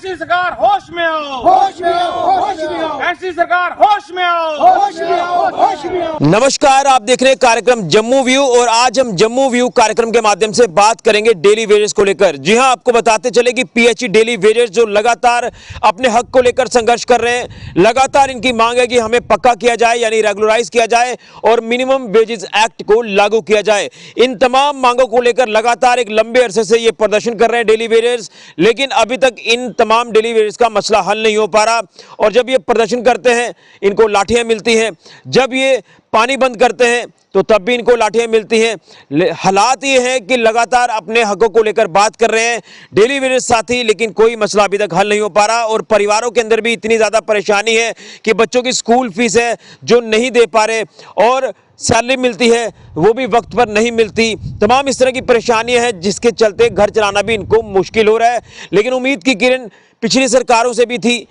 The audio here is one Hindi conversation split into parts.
ऐसी सरकार होश में आओ, होश में आओ, होश में आओ, ऐसी सरकार होश में आओ, होश में आओ, होश में आओ। नमस्कार, आप देख रहे हैं कार्यक्रम जम्मू व्यू और आज हम जम्मू व्यू कार्यक्रम के माध्यम से बात करेंगे डेली वेजेस को लेकर। जी हां, आपको बताते चले कि पीएचई डेली वेजेस जो लगातार अपने हक को लेकर संघर्ष कर रहे हैं, लगातार इनकी मांग है कि हमें पक्का किया जाए यानी रेगुलराइज किया जाए और मिनिमम वेजेस एक्ट को लागू किया जाए। इन तमाम मांगों को लेकर लगातार एक लंबे अरसे से ये प्रदर्शन कर रहे हैं डेली वेजेस, लेकिन अभी तक इन तमाम डेली वेजेस का मसला हल नहीं हो पा रहा। और जब ये प्रदर्शन करते हैं इनको लाठियां मिलती हैं, जब ये पानी बंद करते हैं तो तब भी इनको लाठियां मिलती हैं। हालात ये हैं कि लगातार अपने हकों को लेकर बात कर रहे हैं डेली वेजेस साथी, लेकिन कोई मसला अभी तक हल नहीं हो पा रहा। और परिवारों के अंदर भी इतनी ज़्यादा परेशानी है कि बच्चों की स्कूल फीस है जो नहीं दे पा रहे और सैलरी मिलती है वो भी वक्त पर नहीं मिलती। तमाम इस तरह की परेशानियां हैं जिसके चलते घर चलाना भी इनको मुश्किल हो रहा है। लेकिन उम्मीद की किरण पिछली सरकारों से भी थी,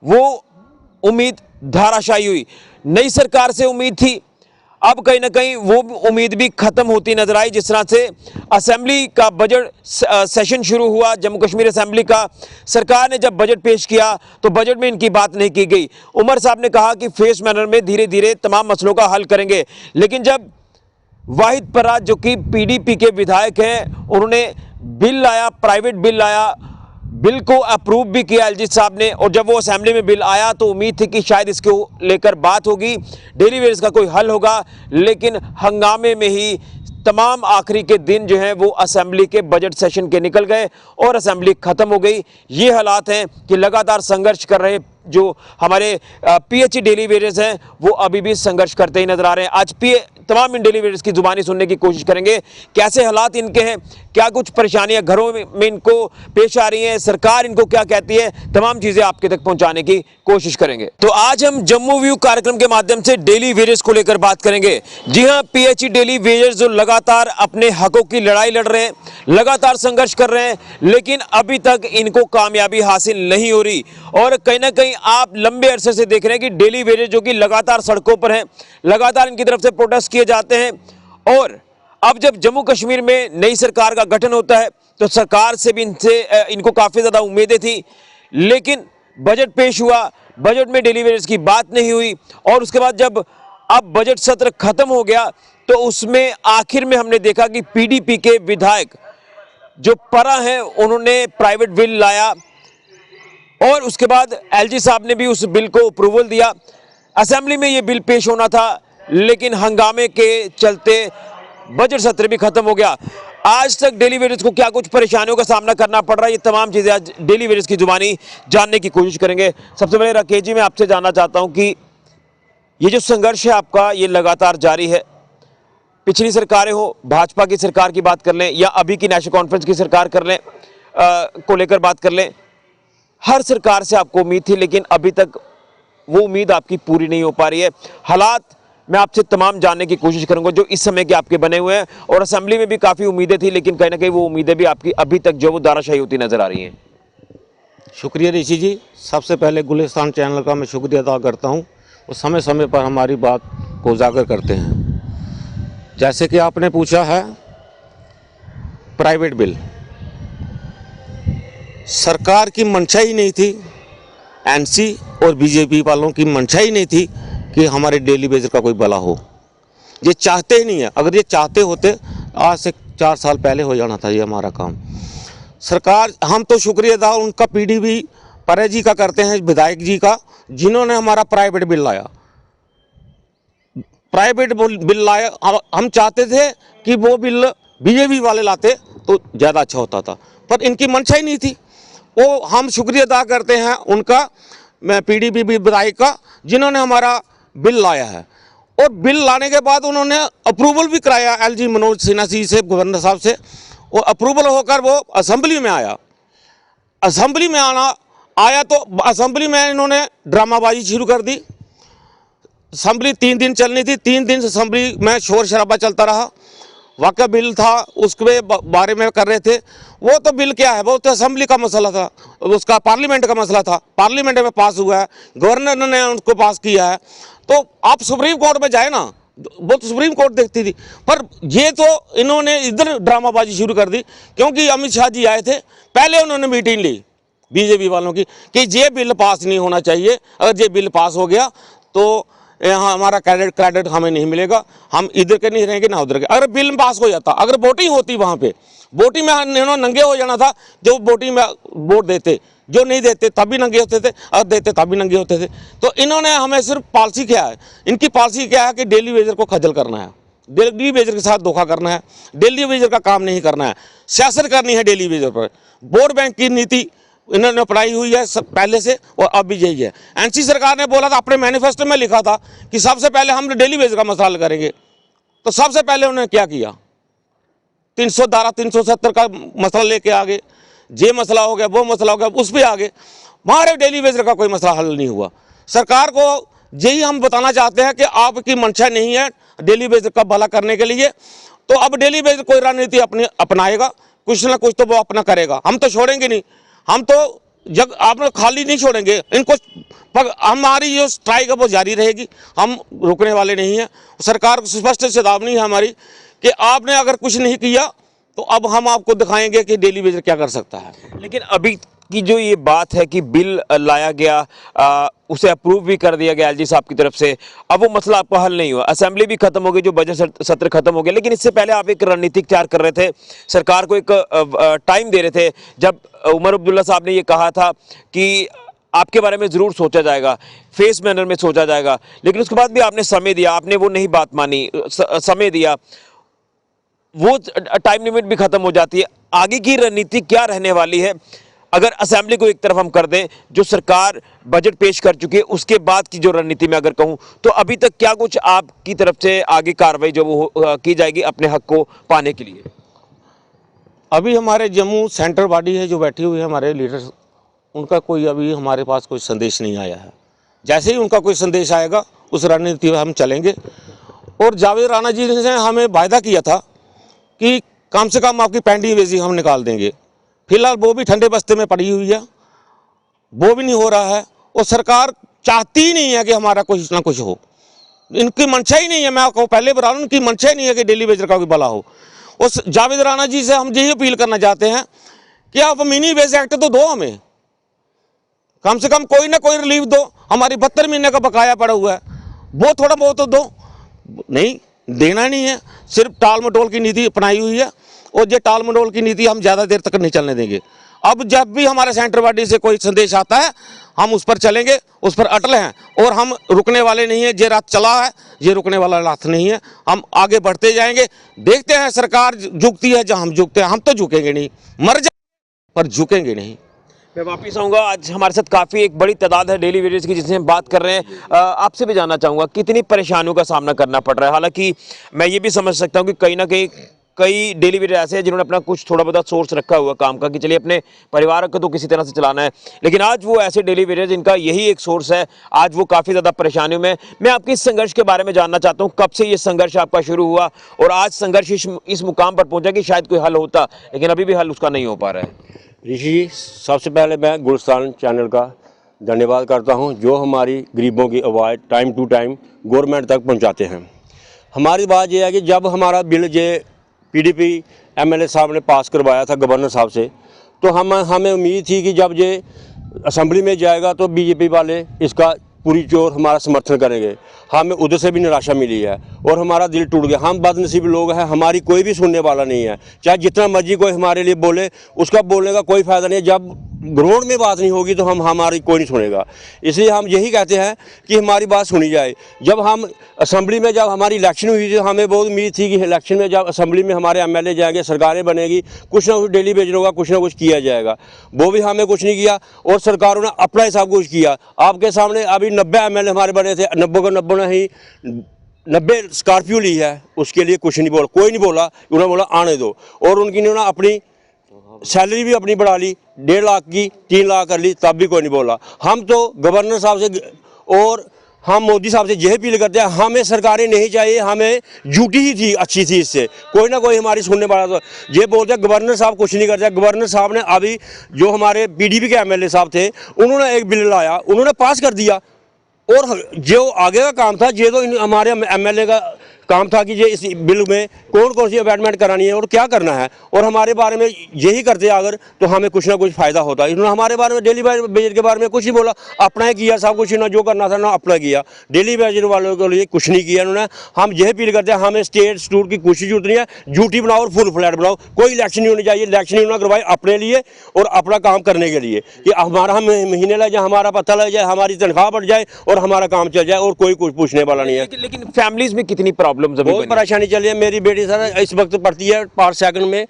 वो उम्मीद धाराशायी हुई। नई सरकार से उम्मीद थी, अब कहीं ना कहीं वो उम्मीद भी खत्म होती नजर आई। जिस तरह से असेंबली का बजट सेशन शुरू हुआ, जम्मू कश्मीर असेंबली का, सरकार ने जब बजट पेश किया तो बजट में इनकी बात नहीं की गई। उमर साहब ने कहा कि फेस मैनर में धीरे धीरे तमाम मसलों का हल करेंगे, लेकिन जब वाहिद पराज जो कि पीडीपी के विधायक हैं, उन्होंने बिल लाया, प्राइवेट बिल लाया, बिल को अप्रूव भी किया एलजी साहब ने, और जब वो असेंबली में बिल आया तो उम्मीद थी कि शायद इसको लेकर बात होगी, डेली वेजेस का कोई हल होगा। लेकिन हंगामे में ही तमाम आखिरी के दिन जो हैं वो असेंबली के बजट सेशन के निकल गए और असेंबली ख़त्म हो गई। ये हालात हैं कि लगातार संघर्ष कर रहे जो हमारे पीएचई डेली वेजेस हैं वो अभी भी संघर्ष करते ही नजर आ रहे हैं। आज तमाम इन डेली वेजेस की जुबानी सुनने की कोशिश करेंगे, कैसे हालात इनके हैं, क्या कुछ परेशानियां घरों में इनको पेश आ रही हैं, सरकार इनको क्या कहती है, तमाम चीजें आपके तक पहुंचाने की कोशिश करेंगे। तो आज हम जम्मू व्यू कार्यक्रम के माध्यम से डेली वेजेस को लेकर बात करेंगे। जी हां, पीएचई डेली वेजेस जो लगातार अपने हकों की लड़ाई लड़ रहे हैं, लगातार संघर्ष कर रहे हैं, लेकिन अभी तक इनको कामयाबी हासिल नहीं हो रही। और कहीं ना कहीं आप लंबे अरसे से देख रहे हैं कि डेली वेजेस जो कि लगातार सड़कों पर हैं, लगातार इनकी तरफ से प्रोटेस्ट किए जाते हैं। और अब जब जम्मू कश्मीर में नई सरकार का गठन होता है तो सरकार से भी इनको काफ़ी ज़्यादा उम्मीदें थी, लेकिन बजट पेश हुआ, बजट में डेली वेजेस की बात नहीं हुई। और उसके बाद जब अब बजट सत्र खत्म हो गया तो उसमें आखिर में हमने देखा कि पीडीपी के विधायक जो परा हैं उन्होंने प्राइवेट बिल लाया और उसके बाद एलजी साहब ने भी उस बिल को अप्रूवल दिया। असेंबली में ये बिल पेश होना था, लेकिन हंगामे के चलते बजट सत्र भी खत्म हो गया। आज तक डेली वेजेस को क्या कुछ परेशानियों का सामना करना पड़ रहा है, ये तमाम चीज़ें आज डेली वेजेस की जुबानी जानने की कोशिश करेंगे। सबसे पहले राकेश जी, मैं आपसे जानना चाहता हूं कि ये जो संघर्ष है आपका ये लगातार जारी है। पिछली सरकारें हो, भाजपा की सरकार की बात कर लें या अभी की नेशनल कॉन्फ्रेंस की सरकार कर लें को लेकर बात कर लें, हर सरकार से आपको उम्मीद थी, लेकिन अभी तक वो उम्मीद आपकी पूरी नहीं हो पा रही है। हालात मैं आपसे तमाम जानने की कोशिश करूंगा जो इस समय के आपके बने हुए हैं, और असेंबली में भी काफ़ी उम्मीदें थी, लेकिन कहीं ना कहीं वो उम्मीदें भी आपकी अभी तक जो वो दाराशाही होती नज़र आ रही हैं। शुक्रिया ऋषि जी, सबसे पहले गुलिस्तान चैनल का मैं शुक्रिया अदा करता हूं, वो समय समय पर हमारी बात को उजागर करते हैं। जैसे कि आपने पूछा है प्राइवेट बिल, सरकार की मंशा ही नहीं थी, एनसी और बीजेपी वालों की मंशा ही नहीं थी कि हमारे डेली वेजेस का कोई भला हो। ये चाहते ही नहीं है। अगर ये चाहते होते आज से 4 साल पहले हो जाना था ये हमारा काम। सरकार, हम तो शुक्रिया अदा उनका पीडीपी परे जी का करते हैं, विधायक जी का, जिन्होंने हमारा प्राइवेट बिल लाया। प्राइवेट बिल लाया, हम चाहते थे कि वो बिल बीजेपी वाले लाते तो ज़्यादा अच्छा होता था, पर इनकी मंशा ही नहीं थी। वो हम शुक्रिया अदा करते हैं उनका, मैं पीडीपी विधायक का, जिन्होंने हमारा बिल लाया है। और बिल लाने के बाद उन्होंने अप्रूवल भी कराया एलजी मनोज सिन्हा जी से, गवर्नर साहब से, वो अप्रूवल होकर वो असेंबली में आया। असेंबली में आया तो असेंबली में इन्होंने ड्रामाबाजी शुरू कर दी। असेंबली 3 दिन चलनी थी, 3 दिन असेंबली में शोर शराबा चलता रहा। वाकई बिल था उसके बारे में कर रहे थे, वो तो बिल क्या है, वो तो असेंबली का मसला था, उसका पार्लियामेंट का मसला था, पार्लियामेंट में पास हुआ है, गवर्नर ने उसको पास किया है, तो आप सुप्रीम कोर्ट में जाए ना, वो तो सुप्रीम कोर्ट देखती थी। पर ये तो इन्होंने इधर ड्रामाबाजी शुरू कर दी, क्योंकि अमित शाह जी आए थे, पहले उन्होंने मीटिंग ली बीजेपी वालों की कि ये बिल पास नहीं होना चाहिए। अगर ये बिल पास हो गया तो यहाँ हमारा क्रेडिट हमें नहीं मिलेगा, हम इधर के नहीं रहेंगे ना उधर के। अगर बिल पास हो जाता, अगर वोटिंग होती वहाँ पे, वोटिंग में इन्होंने नंगे हो जाना था। जो वोटिंग में वोट देते, जो नहीं देते तब भी नंगे होते थे, अगर देते तब भी नंगे होते थे। तो इन्होंने हमें सिर्फ पॉलिसी क्या है, इनकी पॉलिसी क्या है कि डेली वेजर को खजल करना है, डेली वेजर के साथ धोखा करना है, डेली वेजर का काम नहीं करना है, सियासत करनी है डेली वेजर पर। वोट बैंक की नीति इन्होंने अपनाई हुई है सब पहले से, और अब भी यही है। एनसी सरकार ने बोला था, अपने मैनिफेस्टो में लिखा था कि सबसे पहले हम डेली वेजर का मसला हल करेंगे। तो सबसे पहले उन्होंने क्या किया, 370 का मसला लेके आगे, ये मसला हो गया, वो मसला हो गया, उस पर आगे। हमारे डेली वेजर का कोई मसला हल नहीं हुआ। सरकार को यही हम बताना चाहते हैं कि आपकी मंशा नहीं है डेली वेजर का भला करने के लिए, तो अब डेली वेजर कोई रणनीति अपनाएगा, कुछ ना कुछ तो वो अपना करेगा। हम तो छोड़ेंगे नहीं, हम तो जब आप खाली नहीं छोड़ेंगे इनको। हमारी जो स्ट्राइक है वो जारी रहेगी, हम रुकने वाले नहीं हैं। सरकार को स्पष्ट चेतावनी है हमारी कि आपने अगर कुछ नहीं किया तो अब हम आपको दिखाएंगे कि डेली वेजर क्या कर सकता है। लेकिन अभी की जो ये बात है कि बिल लाया गया, उसे अप्रूव भी कर दिया गया एलजी साहब की तरफ से, अब वो मसला आपका हल नहीं हुआ। असेंबली भी खत्म हो गई, जो बजट सत्र खत्म हो गया, लेकिन इससे पहले आप एक रणनीति तैयार कर रहे थे, सरकार को एक टाइम दे रहे थे। जब उमर अब्दुल्ला साहब ने ये कहा था कि आपके बारे में ज़रूर सोचा जाएगा, फेस मैनर में सोचा जाएगा, लेकिन उसके बाद भी आपने समय दिया, आपने वो नहीं बात मानी, समय दिया, वो टाइम लिमिट भी खत्म हो जाती है। आगे की रणनीति क्या रहने वाली है? अगर असेंबली को एक तरफ हम कर दें, जो सरकार बजट पेश कर चुकी है, उसके बाद की जो रणनीति में अगर कहूं तो अभी तक क्या कुछ आपकी तरफ से आगे कार्रवाई जो वो की जाएगी अपने हक को पाने के लिए? अभी हमारे जम्मू सेंट्रल बॉडी है जो बैठी हुई है, हमारे लीडर्स, उनका कोई अभी हमारे पास कोई संदेश नहीं आया है। जैसे ही उनका कोई संदेश आएगा उस रणनीति पर हम चलेंगे। और जावेद राणा जी ने हमें वायदा किया था कि कम से कम आपकी पेंडिंग वेजी हम निकाल देंगे। फिलहाल वो भी ठंडे बस्ते में पड़ी हुई है, वो भी नहीं हो रहा है। और सरकार चाहती ही नहीं है कि हमारा कुछ ना कुछ हो, इनकी मंशा ही नहीं है। मैं आपको पहले बता रहा हूँ, इनकी मंशा ही नहीं है कि डेली वेजर का कोई भला हो। उस जावेद राणा जी से हम यही अपील करना चाहते हैं कि आप मिनी वेज एक्ट तो दो, हमें कम से कम कोई ना कोई रिलीफ दो। हमारी 72 महीने का बकाया पड़ा हुआ है, वो थोड़ा बहुत तो दो। नहीं देना नहीं है, सिर्फ टाल मटोल की नीति अपनाई हुई है, और ये टाल मटोल की नीति हम ज़्यादा देर तक नहीं चलने देंगे। अब जब भी हमारे सेंटर बॉडी से कोई संदेश आता है हम उस पर चलेंगे, उस पर अटल हैं, और हम रुकने वाले नहीं हैं। ये रात चला है, ये रुकने वाला रात नहीं है, हम आगे बढ़ते जाएंगे। देखते हैं सरकार झुकती है जहाँ हम झुकते हैं, हम तो झुकेंगे नहीं, मर जाएंगे पर झुकेंगे नहीं। मैं वापिस आऊँगा। आज हमारे साथ काफ़ी एक बड़ी तादाद है डेली वेजेस की जिससे हम बात कर रहे हैं। आपसे भी जानना चाहूँगा कितनी परेशानियों का सामना करना पड़ रहा है। हालांकि मैं ये भी समझ सकता हूँ कि कहीं ना कहीं कई डेली वेजर ऐसे हैं जिन्होंने अपना कुछ थोड़ा बहुत सोर्स रखा हुआ काम का कि चलिए अपने परिवार को तो किसी तरह से चलाना है, लेकिन आज वो ऐसे डेली वेजर जिनका यही एक सोर्स है, आज वो काफ़ी ज़्यादा परेशानियों में। मैं आपके इस संघर्ष के बारे में जानना चाहता हूँ, कब से ये संघर्ष आपका शुरू हुआ और आज संघर्ष इस मुकाम पर पहुँचा कि शायद कोई हल होता, लेकिन अभी भी हल उसका नहीं हो पा रहा है? ऋषि जी, सबसे पहले मैं गुलिस्तान चैनल का धन्यवाद करता हूं, जो हमारी गरीबों की आवाज़ टाइम टू टाइम गवर्नमेंट तक पहुंचाते हैं। हमारी बात यह है कि जब हमारा बिल जे पीडीपी एमएलए साहब ने पास करवाया था गवर्नर साहब से, तो हमें उम्मीद थी कि जब ये असेंबली में जाएगा तो बीजेपी वाले इसका पूरी जोर हमारा समर्थन करेंगे। हमें उधर से भी निराशा मिली है और हमारा दिल टूट गया। हम बदनसीब लोग हैं, हमारी कोई भी सुनने वाला नहीं है। चाहे जितना मर्जी कोई हमारे लिए बोले, उसका बोलने का कोई फ़ायदा नहीं है। जब ग्राउंड में बात नहीं होगी तो हमारी कोई नहीं सुनेगा। इसलिए हम यही कहते हैं कि हमारी बात सुनी जाए। जब हम असेंबली में जब हमारी इलेक्शन हुई थी, हमें बहुत उम्मीद थी कि इलेक्शन में जब असेंबली में हमारे एमएलए जाएंगे, सरकारें बनेगी, कुछ ना कुछ डेली वेजर होगा, कुछ ना कुछ किया जाएगा। वो भी हमें कुछ नहीं किया और सरकारों ने अपना हिसाब कुछ किया। आपके सामने अभी 90 एमएलए हमारे बने थे, 90 ने ही 90 स्कॉर्पियो ली है, उसके लिए कुछ नहीं बोला, कोई नहीं बोला। उन्होंने बोला आने दो, और उनकी उन्होंने अपनी सैलरी भी अपनी बढ़ा ली, 1.5 लाख की 3 लाख कर ली, तब भी कोई नहीं बोला। हम तो गवर्नर साहब से और हम मोदी साहब से यही अपील करते हैं, हमें सरकारें नहीं चाहिए, हमें ड्यूटी ही थी अच्छी थी। इससे कोई ना कोई हमारी सुनने वाला। तो ये बोलते हैं गवर्नर साहब कुछ नहीं करते। गवर्नर साहब ने अभी जो हमारे पीडीपी के एमएलए साहब थे, उन्होंने एक बिल लाया, उन्होंने पास कर दिया, और जो आगे का काम था ये तो हमारे एमएलए का काम था कि ये इस बिल में कौन कौन सी अमेंडमेंट करानी है और क्या करना है, और हमारे बारे में यही करते अगर तो हमें कुछ ना कुछ फ़ायदा होता। इन्होंने हमारे बारे में डेली वेजर के बारे में कुछ नहीं बोला, अपना ही किया सब कुछ, ना जो करना था ना अपना किया। डेली वेजर वालों के लिए कुछ नहीं किया इन्होंने। हम यही अपील करते हैं, हमें स्टेट स्टूर की कुछ जरूरत नहीं है, ड्यूटी बनाओ और फुल फ्लैट बनाओ, कोई इलेक्शन नहीं होनी चाहिए। इलेक्शन नहीं होना करवाए अपने लिए और अपना काम करने के लिए, कि हमारा हम महीने लग जाए, हमारा पता लग जाए, हमारी तनख्वाह बढ़ जाए और हमारा काम चल जाए, और कोई कुछ पूछने वाला नहीं है। लेकिन फैमिलीज में कितनी प्रॉब्लम्स अभी बहुत परेशानी चल रही है। मेरी बेटी सर इस वक्त पढ़ती है 5 सेकंड में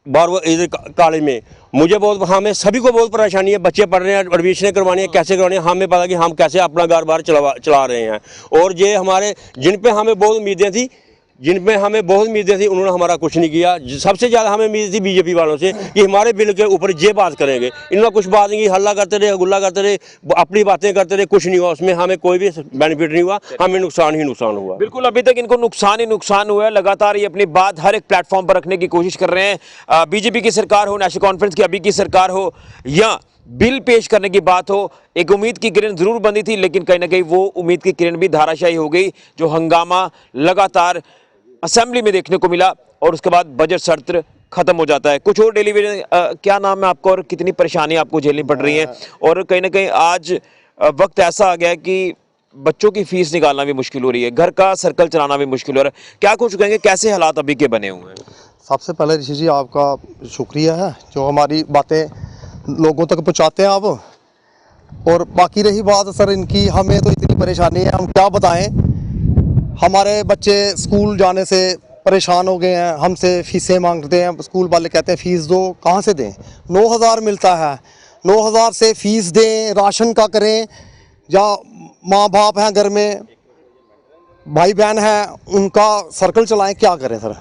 12 इधर कॉलेज में। मुझे बहुत, हमें सभी को बहुत परेशानी है। बच्चे पढ़ रहे हैं, एडमिशन करवानी है, कैसे करवानी है, हमें पता कि हम कैसे अपना घर बार चला रहे हैं। और ये हमारे जिन पे हमें बहुत उम्मीदें थी, उन्होंने हमारा कुछ नहीं किया। सबसे ज़्यादा हमें उम्मीद थी बीजेपी वालों से कि हमारे बिल के ऊपर ये बात करेंगे। इन्होंने कुछ बात नहीं की, हल्ला करते रहे, गुल्ला करते रहे, अपनी बातें करते रहे, कुछ नहीं हुआ। उसमें हमें कोई भी बेनिफिट नहीं हुआ, हमें नुकसान ही नुकसान हुआ। बिल्कुल, अभी तक इनको नुकसान ही नुकसान हुआ है। लगातार ये अपनी बात हर एक प्लेटफॉर्म पर रखने की कोशिश कर रहे हैं। बीजेपी की सरकार हो, नेशनल कॉन्फ्रेंस की अभी की सरकार हो, या बिल पेश करने की बात हो, एक उम्मीद की किरण जरूर बंदी थी, लेकिन कहीं ना कहीं वो उम्मीद की किरण भी धाराशायी हो गई। जो हंगामा लगातार असेंबली में देखने को मिला और उसके बाद बजट सत्र खत्म हो जाता है। कुछ और डेली वेजेस, क्या नाम है आपका और कितनी परेशानी आपको झेलनी पड़ रही है? और कहीं ना कहीं आज वक्त ऐसा आ गया है कि बच्चों की फीस निकालना भी मुश्किल हो रही है, घर का सर्कल चलाना भी मुश्किल हो रहा है। क्या कुछ कहेंगे, कैसे हालात अभी के बने हुए हैं? सबसे पहले ऋषि जी आपका शुक्रिया है जो हमारी बातें लोगों तक पहुंचाते हैं आप। और बाकी रही बात सर इनकी, हमें तो इतनी परेशानी है, हम क्या बताएं। हमारे बच्चे स्कूल जाने से परेशान हो गए हैं, हमसे फीसें मांगते हैं। स्कूल वाले कहते हैं फ़ीस दो, कहाँ से दें? 9,000 मिलता है, 9,000 से फ़ीस दें, राशन का करें, या माँ बाप हैं घर में, भाई बहन हैं, उनका सर्कल चलाएं, क्या करें सर?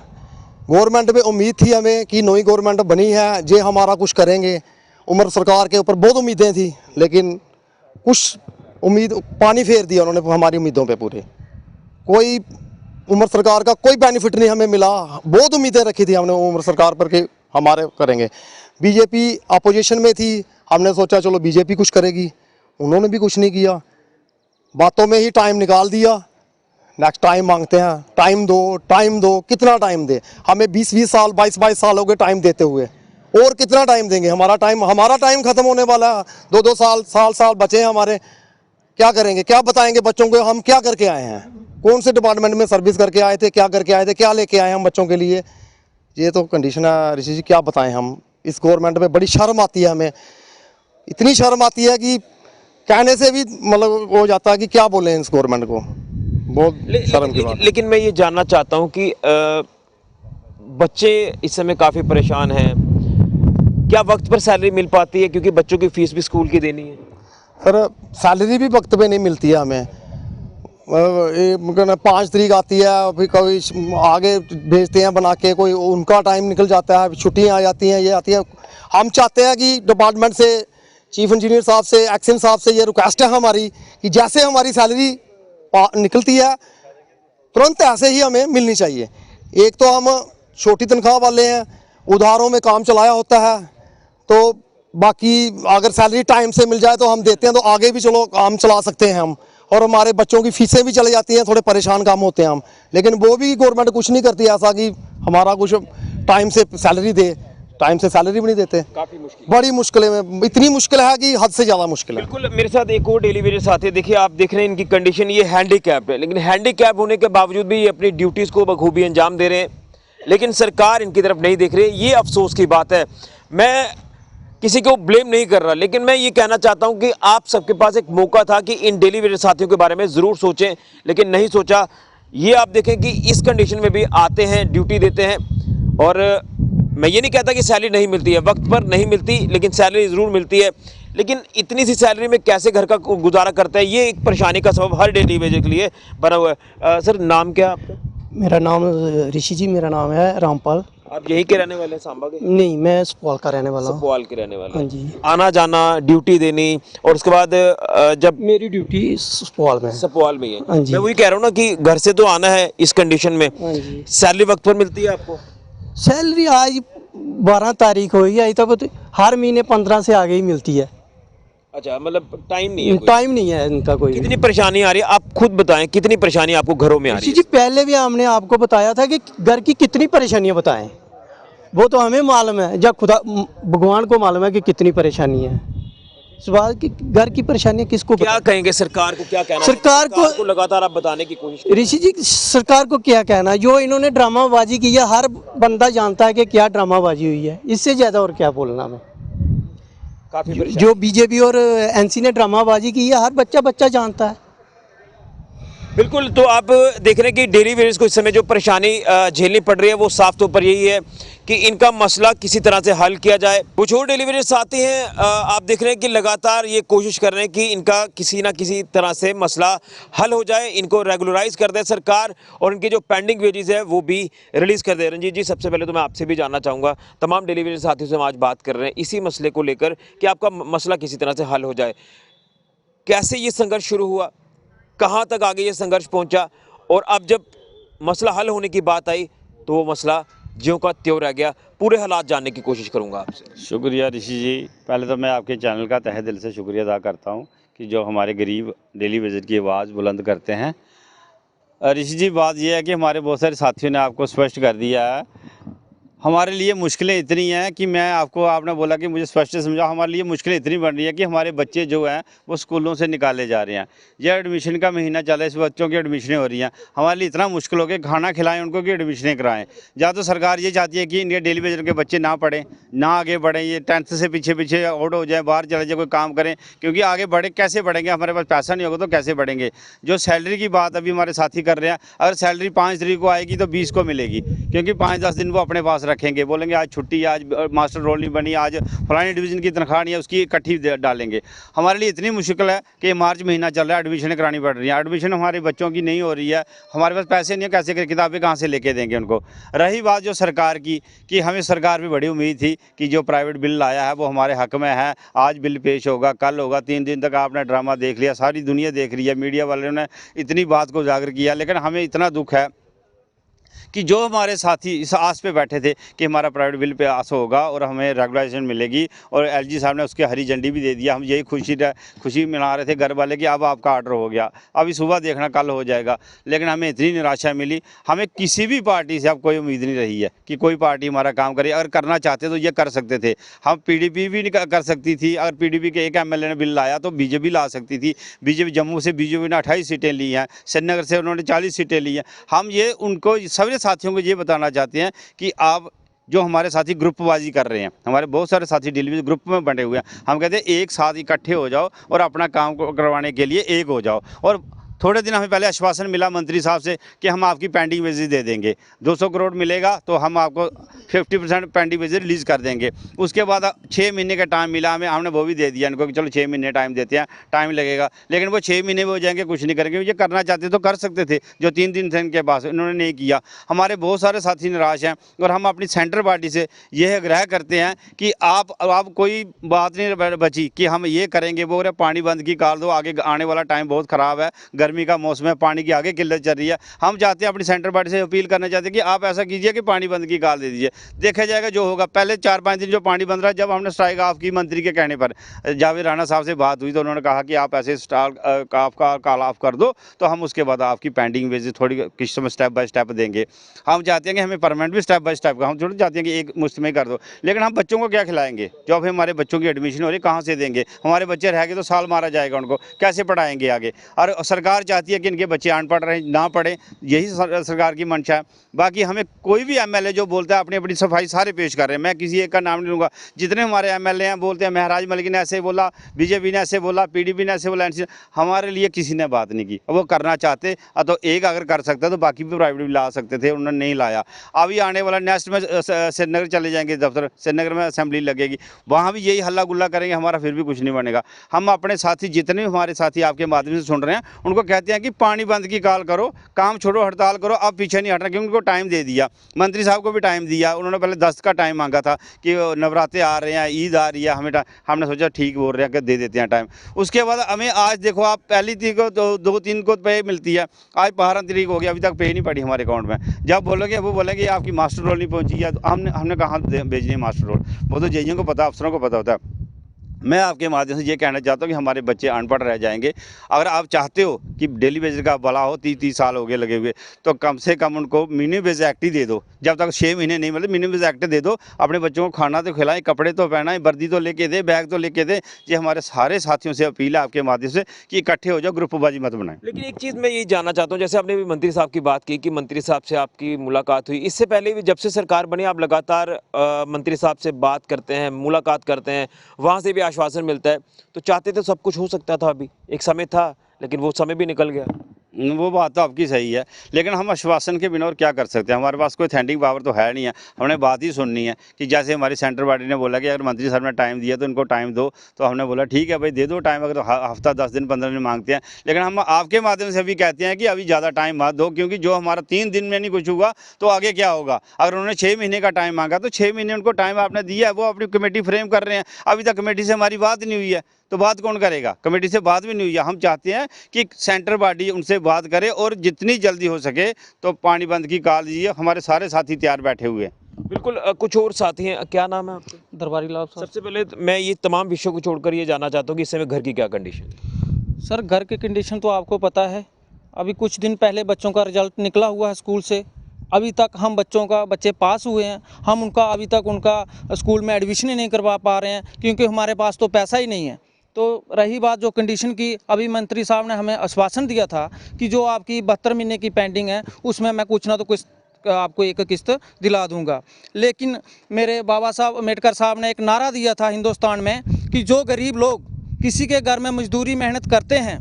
गवर्नमेंट में उम्मीद थी हमें कि नई गवर्नमेंट बनी है, जे हमारा कुछ करेंगे। उमर सरकार के ऊपर बहुत उम्मीदें थी, लेकिन कुछ उम्मीद पानी फेर दिया उन्होंने हमारी उम्मीदों पे पूरे। कोई उमर सरकार का कोई बेनिफिट नहीं हमें मिला। बहुत उम्मीदें रखी थी हमने उमर सरकार पर कि हमारे करेंगे। बीजेपी अपोजिशन में थी, हमने सोचा चलो बीजेपी कुछ करेगी, उन्होंने भी कुछ नहीं किया। बातों में ही टाइम निकाल दिया, नेक्स्ट टाइम मांगते हैं, टाइम दो। कितना टाइम दे? हमें 20-20 साल 22-22 साल हो गए टाइम देते हुए, और कितना टाइम देंगे? हमारा टाइम ख़त्म होने वाला है। 2-2 साल बचे हैं हमारे। क्या करेंगे, क्या बताएंगे बच्चों को? हम क्या करके आए हैं, कौन से डिपार्टमेंट में सर्विस करके आए थे, क्या करके आए थे, क्या लेके आए हम बच्चों के लिए? ये तो कंडीशन है ऋषि जी, क्या बताएं हम। इस गवर्नमेंट में बड़ी शर्म आती है हमें, इतनी शर्म आती है कि कहने से भी मतलब हो जाता है कि क्या बोलें इस गवर्नमेंट को। बहुत शर्म की बात। लेकिन मैं ये जानना चाहता हूँ कि बच्चे इस समय काफ़ी परेशान हैं, क्या वक्त पर सैलरी मिल पाती है? क्योंकि बच्चों की फीस भी स्कूल की देनी है सर, सैलरी भी वक्त पे नहीं मिलती है हमें। 5 तारीख आती है, फिर कोई आगे भेजते हैं बना के, कोई उनका टाइम निकल जाता है, छुट्टियां आ जाती हैं, ये आती है। हम चाहते हैं कि डिपार्टमेंट से, चीफ इंजीनियर साहब से, एक्शन साहब से ये रिक्वेस्ट है हमारी कि जैसे हमारी सैलरी निकलती है तुरंत ऐसे ही हमें मिलनी चाहिए। एक तो हम छोटी तनख्वाह वाले हैं, उधारों में काम चलाया होता है, तो बाकी अगर सैलरी टाइम से मिल जाए तो हम देते हैं, तो आगे भी चलो काम चला सकते हैं हम। और हमारे बच्चों की फीसें भी चली जाती हैं, थोड़े परेशान काम होते हैं हम, लेकिन वो भी गवर्नमेंट कुछ नहीं करती ऐसा कि हमारा कुछ टाइम से सैलरी दे। टाइम से सैलरी भी नहीं देते, काफ़ी मुश्किल, बड़ी मुश्किल है। इतनी मुश्किल है कि हद से ज़्यादा मुश्किल है। बिल्कुल। मेरे साथ एक और डेली वेजर साथी है, देखिए आप देख रहे हैं इनकी कंडीशन, ये हैंडीकैप है, लेकिन हैंडीकैप होने के बावजूद भी ये अपनी ड्यूटीज़ को बखूबी अंजाम दे रहे हैं, लेकिन सरकार इनकी तरफ नहीं देख रही है। ये अफसोस की बात है। मैं किसी को ब्लेम नहीं कर रहा, लेकिन मैं ये कहना चाहता हूं कि आप सबके पास एक मौका था कि इन डेली वेजर साथियों के बारे में ज़रूर सोचें, लेकिन नहीं सोचा। ये आप देखें कि इस कंडीशन में भी आते हैं, ड्यूटी देते हैं, और मैं ये नहीं कहता कि सैलरी नहीं मिलती है, वक्त पर नहीं मिलती, लेकिन सैलरी ज़रूर मिलती है। लेकिन इतनी सी सैलरी में कैसे घर का गुजारा करता है, ये एक परेशानी का सबब हर डेली वेजर के लिए बना हुआ है। सर, नाम क्या है आपका? मेरा नाम ऋषि जी, मेरा नाम है रामपाल। आप यहीं के रहने वाले हैं, सांबा के? नहीं, मैं सुपौल का रहने वाला हूँ। सुपौल के रहने वाले? हाँ जी। आना जाना, ड्यूटी देनी, और उसके बाद जब मेरी ड्यूटी सुपौल में है। सुपौल में ही है? हाँ जी। मैं वही कह रहा हूँ ना कि घर से तो आना है इस कंडीशन में। हाँ जी। सैलरी वक्त पर मिलती है आपको? सैलरी आज 12 तारीख हुई है, अभी तक हर महीने 15 से आगे ही मिलती है। अच्छा, मतलब टाइम नहीं है कोई। टाइम नहीं है इनका कोई। कितनी परेशानी आ रही है आप खुद बताएं, कितनी परेशानी आपको घरों में आ रही ऋषि है? जी पहले भी हमने आपको बताया था कि घर की कितनी परेशानियां बताएं, वो तो हमें मालूम है, जब खुदा भगवान को मालूम है कि कितनी परेशानी है। सवाल कि घर की परेशानियां किसको क्या बताएं? कहेंगे सरकार को, क्या कहना सरकार चाहिए? को लगातार आप बताने की कोशिश कर ऋषि जी सरकार को क्या कहना, जो इन्होंने ड्रामाबाजी की है हर बंदा जानता है कि क्या ड्रामाबाजी हुई है, इससे ज़्यादा और क्या बोलना मैं। काफी परेशानी। जो बीजेपी और एनसी ने ड्रामाबाजी की है हर बच्चा बच्चा जानता है। बिल्कुल, तो आप देख रहे हैं कि डेली वेजेस को इस समय जो परेशानी झेलनी पड़ रही है वो साफ तौर पर यही है कि इनका मसला किसी तरह से हल किया जाए। कुछ और डेली वेजेस आते हैं, आप देख रहे हैं कि लगातार ये कोशिश कर रहे हैं कि इनका किसी ना किसी तरह से मसला हल हो जाए, इनको रेगुलराइज कर दे सरकार और इनके जो पेंडिंग वेजेस है वो भी रिलीज़ कर दे। रंजीत जी, सबसे पहले तो मैं आपसे भी जानना चाहूँगा, तमाम डेली वेजेस साथियों से हम आज बात कर रहे हैं इसी मसले को लेकर कि आपका मसला किसी तरह से हल हो जाए। कैसे ये संघर्ष शुरू हुआ, कहाँ तक आगे ये संघर्ष पहुंचा, और अब जब मसला हल होने की बात आई तो वो मसला ज्यों का त्यों रह गया? पूरे हालात जानने की कोशिश करूंगा आपसे। शुक्रिया ऋषि जी, पहले तो मैं आपके चैनल का तहे दिल से शुक्रिया अदा करता हूं कि जो हमारे गरीब डेली वेजर की आवाज़ बुलंद करते हैं। ऋषि जी, बात यह है कि हमारे बहुत सारे साथियों ने आपको स्पष्ट कर दिया है। हमारे लिए मुश्किलें इतनी हैं कि मैं आपने बोला कि मुझे स्पष्ट समझाओ, हमारे लिए मुश्किलें इतनी बन रही है कि हमारे बच्चे जो हैं वो स्कूलों से निकाले जा रहे हैं। यह एडमिशन का महीना चला है, इस बच्चों की एडमिशनें हो रही हैं। हमारे लिए इतना मुश्किल हो गया, खाना खिलाएं उनको कि एडमिशनें कराएं। या तो सरकार ये चाहती है कि इंडिया डेली वेजर के बच्चे ना पढ़ें, ना आगे बढ़ें, ये 10th से पीछे पीछे आउट हो जाए, बाहर चले जाए, कोई काम करें, क्योंकि आगे बढ़े कैसे बढ़ेंगे? हमारे पास पैसा नहीं होगा तो कैसे बढ़ेंगे? जो सैलरी की बात अभी हमारे साथी कर रहे हैं, अगर सैलरी 5 तारीख को आएगी तो 20 को मिलेगी, क्योंकि 5-10 दिन वो अपने पास रखेंगे, बोलेंगे आज छुट्टी, आज मास्टर रोल नहीं बनी, आज फलानी डिवीज़न की तनख्वाह नहीं है, उसकी इकट्ठी डालेंगे। हमारे लिए इतनी मुश्किल है कि मार्च महीना चल रहा है, एडमिशन करानी पड़ रही है, एडमिशन हमारे बच्चों की नहीं हो रही है, हमारे पास पैसे नहीं है, कैसे किताबें कहाँ से लेके देंगे उनको? रही बात जो सरकार की, कि हमें सरकार भी बड़ी उम्मीद थी कि जो प्राइवेट बिल लाया है वो हमारे हक में है, आज बिल पेश होगा, कल होगा। 3 दिन तक आपने ड्रामा देख लिया, सारी दुनिया देख रही है, मीडिया वालों ने इतनी बात को उजागर किया, लेकिन हमें इतना दुख है कि जो हमारे साथी इस आस पे बैठे थे कि हमारा प्राइवेट बिल पे आस होगा और हमें रेगुलाइजेशन मिलेगी, और एलजी साहब ने उसकी हरी झंडी भी दे दिया। हम यही खुशी मना रहे थे घर वाले कि अब आपका ऑर्डर हो गया, अभी सुबह देखना कल हो जाएगा। लेकिन हमें इतनी निराशा मिली, हमें किसी भी पार्टी से अब कोई उम्मीद नहीं रही है कि कोई पार्टी हमारा काम करे। अगर करना चाहते तो ये कर सकते थे, हम पीडीपी भी नहीं कर सकती थी। अगर पीडीपी के एक एमएलए ने बिल लाया तो बीजेपी ला सकती थी। बीजेपी जम्मू से बीजेपी ने 28 सीटें ली हैं, श्रीनगर से उन्होंने 40 सीटें ली हैं। हम ये उनको सभी साथियों को ये बताना चाहते हैं कि आप जो हमारे साथी ग्रुपबाजी कर रहे हैं, हमारे बहुत सारे साथी डेली ग्रुप में बंटे हुए हैं, हम कहते हैं एक साथ इकट्ठे हो जाओ और अपना काम करवाने के लिए एक हो जाओ। और थोड़े दिन हमें पहले आश्वासन मिला मंत्री साहब से कि हम आपकी पेंडिंग वेजेस दे देंगे, 200 करोड़ मिलेगा तो हम आपको 50% पेंडिंग वेजेस रिलीज़ कर देंगे। उसके बाद 6 महीने का टाइम मिला हमें, हमने वो भी दे दिया इनको कि चलो 6 महीने टाइम देते हैं, टाइम लगेगा। लेकिन वो 6 महीने में हो जाएंगे, कुछ नहीं करेंगे। ये करना चाहते तो कर सकते थे, जो 3 दिन थे इनके पास, इन्होंने नहीं किया। हमारे बहुत सारे साथी निराश हैं और हम अपनी सेंट्रल पार्टी से यह आग्रह करते हैं कि आप कोई बात नहीं बची कि हम ये करेंगे, वो पानी बंद की काल दो, आगे आने वाला टाइम बहुत ख़राब है, गर्मी का मौसम है, पानी की आगे किल्लत चल रही है। हम चाहते हैं अपनी सेंट्रल पार्टी से अपील करना चाहते हैं कि आप ऐसा कीजिए कि पानी बंद की काल दे दीजिए, देखा जाएगा जो होगा। पहले 4-5 दिन जो पानी बंद रहा, जब हमने स्ट्राइक ऑफ की मंत्री के कहने पर, जावेद राणा साहब से बात हुई तो उन्होंने कहा कि आप ऐसे कॉल ऑफ कर दो तो हम उसके बाद आपकी पेंडिंग वेजेस थोड़ी किस्त में स्टेप बाय स्टेप देंगे। हम चाहते हैं कि हमें परमानेंट भी स्टेप बाय स्टेप का, हम थोड़ी चाहते हैं कि एक मुश्त में कर दो। लेकिन हम बच्चों को क्या खिलाएंगे? जो अभी हमारे बच्चों की एडमिशन हो रही, कहाँ से देंगे? हमारे बच्चे रह गए तो साल मारा जाएगा, उनको कैसे पढ़ाएंगे आगे? और सरकार चाहती है कि इनके बच्चे अनपढ़ रहे, ना पढ़ें, यही सरकार की मंशा है। बाकी हमें कोई भी एमएलए जो बोलता है अपनी अपनी सफाई सारे पेश कर रहे हैं, मैं किसी एक का नाम नहीं लूँगा। जितने हमारे एमएलए हैं बोलते हैं महराज मलिक ने ऐसे बोला, बीजेपी ने ऐसे बोला, पीडीपी ने ऐसे बोला, हमारे लिए किसी ने बात नहीं की। वो करना चाहते तो एक अगर कर सकता तो बाकी भी प्राइवेट भी ला सकते थे, उन्होंने नहीं लाया। अभी आने वाला नेक्स्ट में श्रीनगर चले जाएंगे दफ्तर, श्रीनगर में असेंबली लगेगी, वहाँ भी यही हल्ला गुल्ला करेंगे, हमारा फिर भी कुछ नहीं बनेगा। हम अपने साथी जितने भी हमारे साथी आपके माध्यम से सुन रहे हैं उनको कहते हैं कि पानी बंद की काल करो, काम छोड़ो, हड़ताल करो, अब पीछे नहीं हटना, क्योंकि उनको टाइम दे दिया, मंत्री साहब को भी टाइम दिया। उन्होंने पहले 10 का टाइम मांगा था कि नवरात्रे आ रहे हैं, ईद आ रही है, हमने सोचा ठीक बोल रहे हैं कि दे देते हैं टाइम। उसके बाद हमें आज देखो, आप पहली तारीख को 2-3 को पे मिलती है, आज 12 तारीख हो गया, अभी तक पे नहीं पड़ी हमारे अकाउंट में। जब बोलोगे वो बोलेंगे आपकी मास्टर रोल नहीं पहुंची है, तो हमने कहाँ भेजनी है मास्टर रोल? वो तो जेईओ को पता, अफसरों को पता होता है। मैं आपके माध्यम से ये कहना चाहता हूँ कि हमारे बच्चे अनपढ़ रह जाएंगे। अगर आप चाहते हो कि डेली वेजेस का भला हो, 30 साल हो गए लगे हुए, तो कम से कम उनको मिनिमम वेज एक्ट ही दे दो। जब तक 6 महीने नहीं मिलते मिनिमम वेज एक्ट दे दो। अपने बच्चों को खाना तो खिलाएं, कपड़े तो पहनाएं, वर्दी तो लेके दे, बैग तो लेके दे। ये हमारे सारे साथियों से अपील है आपके माध्यम से कि इकट्ठे हो जाओ, ग्रुपबाजी मत बनाएं। लेकिन एक चीज़ मैं ये जानना चाहता हूँ, जैसे आपने भी मंत्री साहब की बात की कि मंत्री साहब से आपकी मुलाकात हुई, इससे पहले भी जब से सरकार बनी आप लगातार मंत्री साहब से बात करते हैं, मुलाकात करते हैं, वहाँ से भी आश्वासन मिलता है, तो चाहते तो सब कुछ हो सकता था। अभी एक समय था, लेकिन वो समय भी निकल गया। वो बात तो आपकी सही है, लेकिन हम आश्वासन के बिना और क्या कर सकते हैं। हमारे पास कोई अथेंटिक पावर तो है नहीं है। हमने बात ही सुननी है कि जैसे हमारी सेंटर बॉडी ने बोला कि अगर मंत्री साहब ने टाइम दिया तो इनको टाइम दो, तो हमने बोला ठीक है भाई दे दो टाइम। अगर हफ्ता 10 दिन 15 दिन मांगते हैं, लेकिन हम आपके माध्यम से अभी कहते हैं कि अभी ज़्यादा टाइम मत दो, क्योंकि जो हमारा 3 दिन में नहीं कुछ हुआ तो आगे क्या होगा। अगर उन्होंने 6 महीने का टाइम मांगा तो 6 महीने उनको टाइम आपने दिया है, वो अपनी कमेटी फ्रेम कर रहे हैं। अभी तक कमेटी से हमारी बात नहीं हुई है, तो बात कौन करेगा। कमेटी से बात भी नहीं हुई है। हम चाहते हैं कि सेंटर बॉडी उनसे बात करे और जितनी जल्दी हो सके तो पानी बंद की कॉल दीजिए। हमारे सारे साथी तैयार बैठे हुए हैं। बिल्कुल। कुछ और साथी हैं, क्या नाम है आपका? दरबारी लाल साहब। सबसे पहले तो मैं ये तमाम विषयों को छोड़कर ये जानना चाहता हूँ कि इस समय घर की क्या कंडीशन है? सर घर की कंडीशन तो आपको पता है, अभी कुछ दिन पहले बच्चों का रिजल्ट निकला हुआ है स्कूल से। अभी तक हम बच्चे पास हुए हैं, हम उनका अभी तक उनका स्कूल में एडमिशन ही नहीं करवा पा रहे हैं, क्योंकि हमारे पास तो पैसा ही नहीं है। तो रही बात जो कंडीशन की, अभी मंत्री साहब ने हमें आश्वासन दिया था कि जो आपकी 72 महीने की पेंडिंग है उसमें मैं कुछ ना तो कुछ आपको एक किस्त दिला दूंगा। लेकिन मेरे बाबा साहब अम्बेडकर साहब ने एक नारा दिया था हिंदुस्तान में कि जो गरीब लोग किसी के घर में मजदूरी मेहनत करते हैं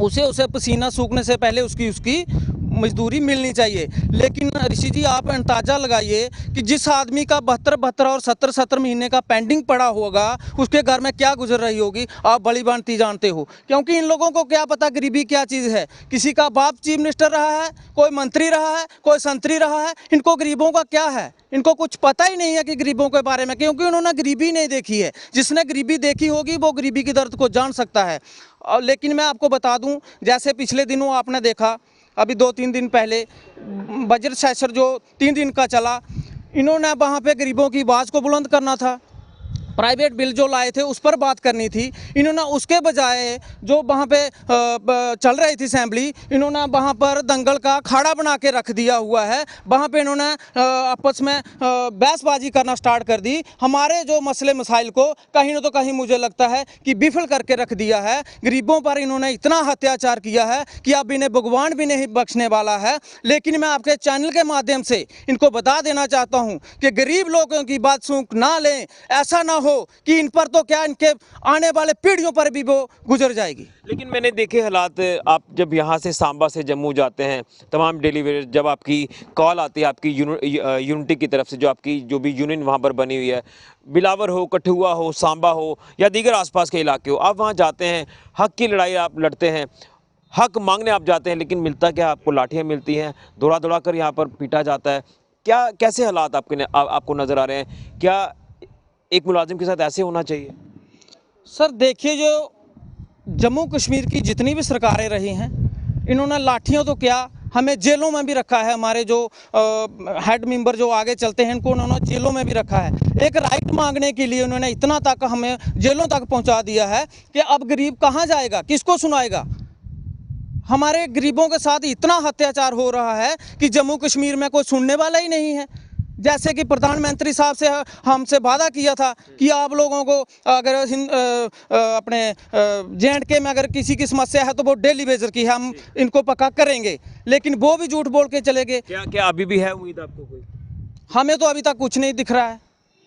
उसे पसीना सूखने से पहले उसकी मजदूरी मिलनी चाहिए। लेकिन ऋषि जी आप अंदाज़ा लगाइए कि जिस आदमी का 72 और 70 महीने का पेंडिंग पड़ा होगा उसके घर में क्या गुजर रही होगी, आप बड़ी भांति जानते हो। क्योंकि इन लोगों को क्या पता गरीबी क्या चीज़ है। किसी का बाप चीफ मिनिस्टर रहा है, कोई मंत्री रहा है, कोई संतरी रहा है, इनको गरीबों का क्या है, इनको कुछ पता ही नहीं है कि गरीबों के बारे में, क्योंकि उन्होंने गरीबी नहीं देखी है। जिसने गरीबी देखी होगी वो गरीबी की दर्द को जान सकता है। लेकिन मैं आपको बता दूं, जैसे पिछले दिनों आपने देखा, अभी 2-3 दिन पहले बजट सेशन जो 3 दिन का चला, इन्होंने वहाँ पे गरीबों की आवाज़ को बुलंद करना था, प्राइवेट बिल जो लाए थे उस पर बात करनी थी। इन्होंने उसके बजाय जो वहाँ पे चल रही थी असेंबली, इन्होंने वहाँ पर दंगल का अखाड़ा बना के रख दिया हुआ है। वहाँ पे इन्होंने आपस में बहसबाजी करना स्टार्ट कर दी। हमारे जो मसले मसाइल को कहीं ना तो कहीं मुझे लगता है कि बिफल करके रख दिया है। गरीबों पर इन्होंने इतना अत्याचार किया है कि अब इन्हें भगवान भी नहीं बख्शने वाला है। लेकिन मैं आपके चैनल के माध्यम से इनको बता देना चाहता हूँ कि गरीब लोगों की बात सुन ना लें, ऐसा ना हो कि इन पर तो क्या इनके आने वाले पीढ़ियों पर भी वो गुजर जाएगी। लेकिन मैंने देखे हालात, आप जब यहाँ से सांबा से जम्मू जाते हैं, तमाम डेली वेजेस, जब आपकी कॉल आती है आपकी यूनिटी की तरफ से, जो आपकी जो भी यूनियन वहाँ पर बनी हुई है, बिलावर हो, कठुआ हो, सांबा हो या दीगर आसपास के इलाके हो, आप वहाँ जाते हैं, हक की लड़ाई आप लड़ते हैं, हक मांगने आप जाते हैं, लेकिन मिलता क्या? आपको लाठियाँ मिलती हैं, दौड़ा दौड़ा कर यहाँ पर पीटा जाता है। क्या कैसे हालात आपको नज़र आ रहे हैं? क्या एक मुलाजिम के साथ ऐसे होना चाहिए? सर देखिए, जो जम्मू कश्मीर की जितनी भी सरकारें रही हैं, इन्होंने लाठियों तो क्या, हमें जेलों में भी रखा है। हमारे जो हेड मेंबर जो आगे चलते हैं इनको उन्होंने जेलों में भी रखा है। एक राइट मांगने के लिए उन्होंने इतना तक हमें जेलों तक पहुंचा दिया है कि अब गरीब कहाँ जाएगा, किसको सुनाएगा। हमारे गरीबों के साथ इतना अत्याचार हो रहा है कि जम्मू कश्मीर में कोई सुनने वाला ही नहीं है। जैसे कि प्रधानमंत्री साहब से हमसे वादा किया था कि आप लोगों को अगर अपने J&K में अगर किसी की समस्या है तो वो डेली वेजर की है, हम इनको पक्का करेंगे, लेकिन वो भी झूठ बोल के चले गए। क्या अभी भी है उम्मीद आपको कोई? हमें तो अभी तक कुछ नहीं दिख रहा है।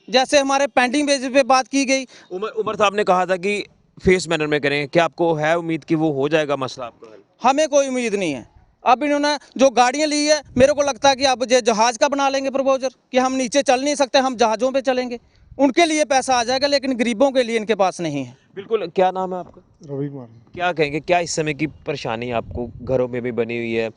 जैसे हमारे पेंडिंग बेसिस पे बात की गई, उमर साहब ने कहा था कि फेस मैनर में करेंगे, क्या आपको है उम्मीद कि वो हो जाएगा मसला आपका हल? हमें कोई उम्मीद नहीं है। अब इन्होंने जो गाड़ियाँ ली है, मेरे को लगता है कि अब ये जहाज़ का बना लेंगे प्रपोजर कि हम नीचे चल नहीं सकते, हम जहाज़ों पे चलेंगे। उनके लिए पैसा आ जाएगा, लेकिन गरीबों के लिए इनके पास नहीं है। बिल्कुल। क्या नाम है आपका? रवि कुमार। क्या कहेंगे, क्या इस समय की परेशानी आपको घरों में भी बनी हुई है,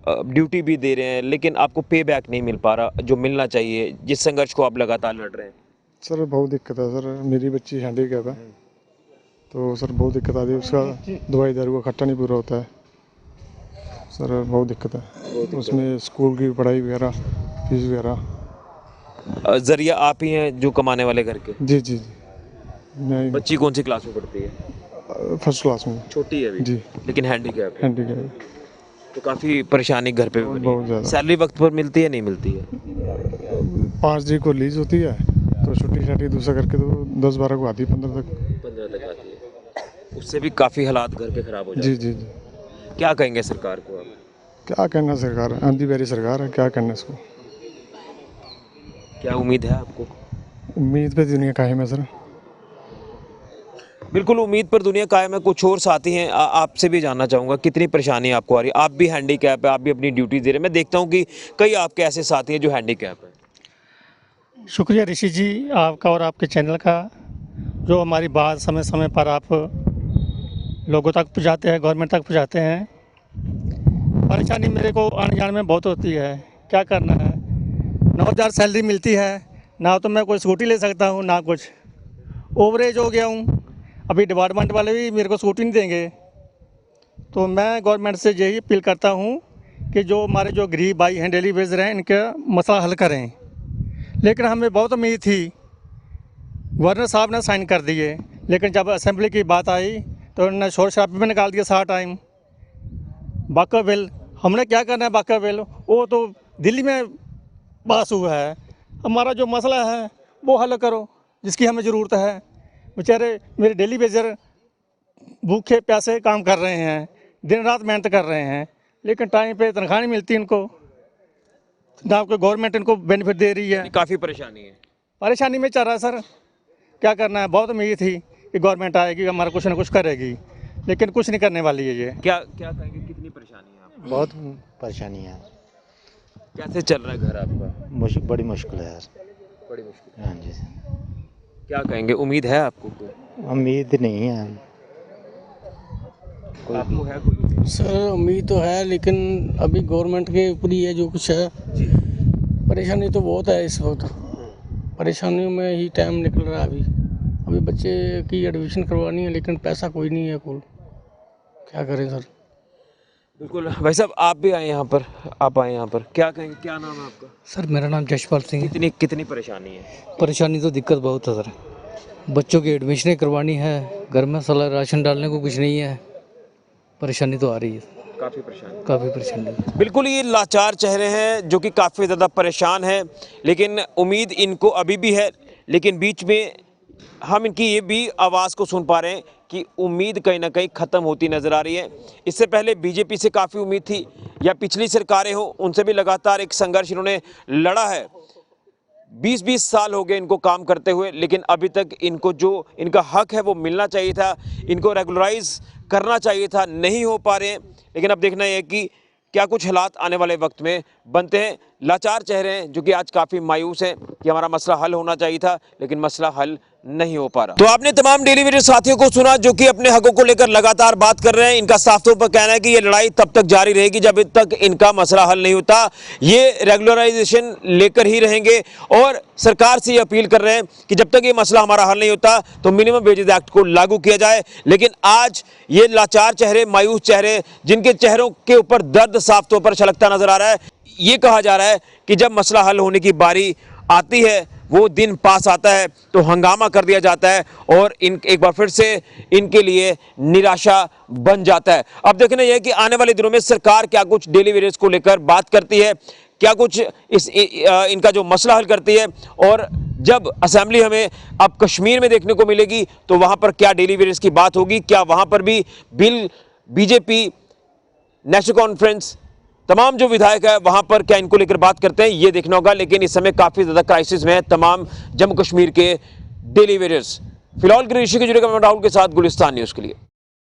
ड्यूटी भी दे रहे हैं, लेकिन आपको पे बैक नहीं मिल पा रहा जो मिलना चाहिए, जिस संघर्ष को आप लगातार लड़ रहे हैं? सर बहुत दिक्कत है सर, मेरी बच्ची हैंडीकैप है, तो सर बहुत दिक्कत आती है। उसका दवाई दारू का खर्चा नहीं पूरा होता है सर, बहुत दिक्कत है। उसमें स्कूल की पढ़ाई वगैरह, फीस वगैरह। जरिया आप ही हैं जो कमाने वाले घर के? जी जी जी, नहीं, बच्ची कौन सी क्लास में पढ़ती है? फर्स्ट क्लास में। छोटी है अभी जी। लेकिन हैंडीकैप है, हैंडीकैप तो काफ़ी परेशानी घर पे भी बनी बहुत है। ज़्यादा। सैलरी वक्त पर मिलती है नहीं मिलती है? 5 जी को लीज होती है, तो छुट्टी छाटी दूसरा करके तो 10-12 को आती है, 15 तक। 15 तक आती है, उससे भी काफ़ी हालात घर के ख़राब हो जाते जी हैं। जी जी। क्या कहेंगे सरकार को आप? क्या करना सरकार, आंधी बैरी सरकार है, क्या करना इसको। क्या उम्मीद है आपको? उम्मीद पे दुनिया कायम है सर। बिल्कुल उम्मीद पर दुनिया कायम है। कुछ और साथी हैं, आपसे भी जानना चाहूँगा कितनी परेशानी आपको आ रही है? आप भी हैंडीकैप है, आप भी अपनी ड्यूटी दे रहे हैं। मैं देखता हूँ कि कई आपके ऐसे साथी हैं जो हैंडीकैप है। शुक्रिया ऋषि जी आपका और आपके चैनल का, जो हमारी बात समय समय पर आप लोगों तक पहुँचाते हैं, गवर्नमेंट तक पहुँचाते हैं। परेशानी मेरे को आने जाने में बहुत होती है, क्या करना है। 9,000 सैलरी मिलती है, ना तो मैं कोई स्कूटी ले सकता हूँ ना कुछ, ओवरेज हो गया हूँ। अभी डिपार्टमेंट वाले भी मेरे को स्कूटी नहीं देंगे। तो मैं गवर्नमेंट से यही अपील करता हूँ कि जो हमारे जो गरीब भाई हैं, डेली वेजर हैं, इनका मसला हल करें। लेकिन हमें बहुत उम्मीद थी, गवर्नर साहब ने साइन कर दिए, लेकिन जब असेंबली की बात आई तो उन्होंने शोर शराबे में निकाल दिया सारा टाइम। बाका बिल, हमने क्या करना है? बाका बिल वो तो दिल्ली में पास हुआ है। हमारा जो मसला है वो हल करो, जिसकी हमें ज़रूरत है। बेचारे मेरे डेली वेजर भूखे प्यासे काम कर रहे हैं, दिन रात मेहनत कर रहे हैं, लेकिन टाइम पे तनख्वाह नहीं मिलती इनको, ना कोई गवर्नमेंट इनको बेनिफिट दे रही है। काफ़ी परेशानी है। परेशानी में चल रहा है सर, क्या करना है। बहुत उम्मीद थी कि गवर्नमेंट आएगी, हमारा कुछ ना कुछ करेगी, लेकिन कुछ नहीं करने वाली है ये। क्या क्या कहेंगे, कितनी परेशानी है आपको? बहुत परेशानी है। कैसे चल रहा है घर आपका? बड़ी मुश्किल है यार, बड़ी मुश्किल। हाँ जी। क्या कहेंगे, उम्मीद है आपको? उम्मीद नहीं है। आपको है कोई? सर उम्मीद तो है, लेकिन अभी गवर्नमेंट के ऊपर ही है जो कुछ है। परेशानी तो बहुत है इस वक्त, परेशानियों में ही टाइम निकल रहा है। अभी बच्चे की एडमिशन करवानी है, लेकिन पैसा कोई नहीं है कुल, क्या करें सर। बिल्कुल भाई साहब, आप भी आए यहाँ पर, आप आए यहाँ पर, क्या कहेंगे, क्या नाम है आपका? सर मेरा नाम जशपाल सिंह है। कितनी कितनी परेशानी है? परेशानी तो दिक्कत बहुत है सर, बच्चों की एडमिशनें करवानी है, घर में साला राशन डालने को कुछ नहीं है, परेशानी तो आ रही है, काफ़ी परेशानी, काफ़ी परेशानी। बिल्कुल ये लाचार चेहरे हैं जो कि काफ़ी ज़्यादा परेशान हैं, लेकिन उम्मीद इनको अभी भी है। लेकिन बीच में हम इनकी ये भी आवाज़ को सुन पा रहे हैं कि उम्मीद कहीं ना कहीं ख़त्म होती नज़र आ रही है। इससे पहले बीजेपी से काफ़ी उम्मीद थी, या पिछली सरकारें हो उनसे भी लगातार एक संघर्ष इन्होंने लड़ा है। 20-20 साल हो गए इनको काम करते हुए, लेकिन अभी तक इनको जो इनका हक है वो मिलना चाहिए था, इनको रेगुलराइज करना चाहिए था, नहीं हो पा रहे हैं। लेकिन अब देखना है कि क्या कुछ हालात आने वाले वक्त में बनते हैं। लाचार चेहरे हैं जो कि आज काफ़ी मायूस हैं कि हमारा मसला हल होना चाहिए था, लेकिन मसला हल नहीं हो पा रहा। तो आपने तमाम डेली वेजर साथियों को सुना जो कि अपने हकों को लेकर लगातार बात कर रहे हैं। इनका साफ तौर पर कहना है कि ये लड़ाई तब तक जारी रहेगी जब तक इनका मसला हल नहीं होता। ये रेगुलराइजेशन लेकर ही रहेंगे और सरकार से ये अपील कर रहे हैं कि जब तक ये मसला हमारा हल नहीं होता तो मिनिमम वेजेस एक्ट को लागू किया जाए। लेकिन आज ये लाचार चेहरे, मायूस चेहरे, जिनके चेहरों के ऊपर दर्द साफ तौर पर छलकता नजर आ रहा है, ये कहा जा रहा है कि जब मसला हल होने की बारी आती है, वो दिन पास आता है तो हंगामा कर दिया जाता है और एक बार फिर से इनके लिए निराशा बन जाता है। अब देखना यह है कि आने वाले दिनों में सरकार क्या कुछ डेली वेजेस को लेकर बात करती है, क्या कुछ इनका जो मसला हल करती है। और जब असेंबली हमें अब कश्मीर में देखने को मिलेगी तो वहाँ पर क्या डेली वेजेस की बात होगी, क्या वहाँ पर भी बिल, बीजेपी, नेशनल कॉन्फ्रेंस, तमाम जो विधायक है वहां पर क्या इनको लेकर बात करते हैं, ये देखना होगा। लेकिन इस समय काफी ज्यादा क्राइसिस में है तमाम जम्मू कश्मीर के डेली वेजर्स। फिलहाल ऋषि के जुड़े राहुल के साथ गुलिस्तान न्यूज के लिए।